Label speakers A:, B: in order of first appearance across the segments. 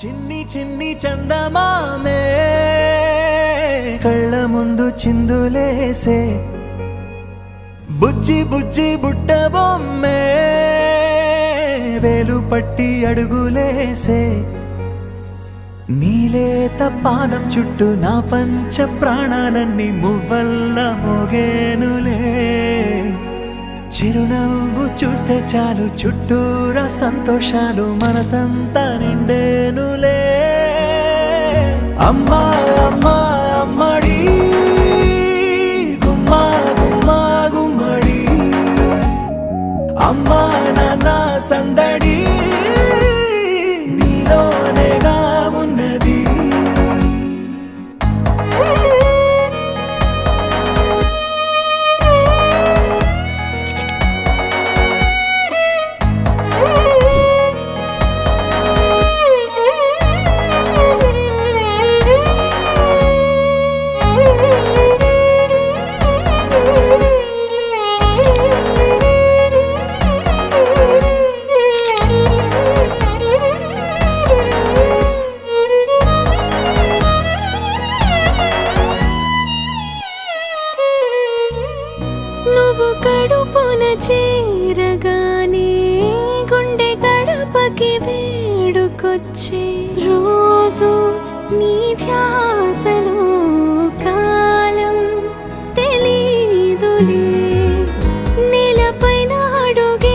A: చిన్ని చిన్ని చందమామే కళ్ళ ముందు చిందులేసే బుజ్జి బుజ్జి బుట్ట బొమ్మే వేలు పట్టి అడుగులేసే నీలేత పానం చుట్టూ నా పంచ ప్రాణాలన్నీ మువ్వల్ల మోగేనులే చిరునవ్వు చూస్తే చాలు చుట్టూరా సంతోషాలు మనసంతా నిండేనులే అమ్మా అమ్మా అమ్మడి గుమ్మా గుమ్మా గుమ్మడి అమ్మా నాన్న సందడి నీలోనేగా ఉన్నది
B: నువ్వు కడుపున చేరగానే గుండె గడపకి వేడుకొచ్చే రోజు నీ ధ్యాసలో కాలం తెలీదులే నేలపైన అడుగేయగానే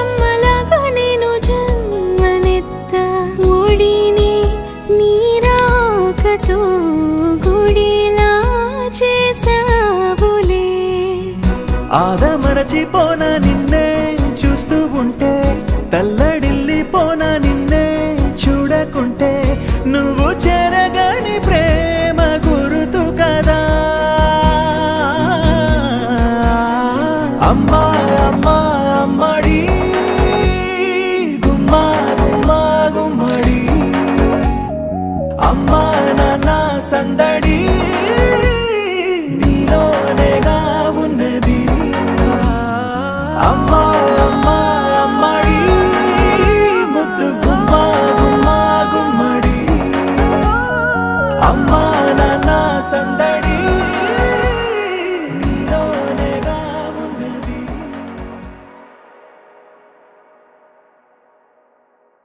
B: అమ్మలాగా నేను జన్మనెత్త ఒడిని నీ రాకతో గుడిలా చేసావులే
A: ఆదమరచిపోనా నిన్నే చూస్తూ ఉంటే తల్లడిల్లిపోనా నిన్నే చూడకుంటే నువ్వు చెరగని ప్రేమ గురుతు కదా అమ్మా అమ్మా అమ్మడి గుమ్మా గుమ్మా గుమ్మడి అమ్మా నాన్న సందడి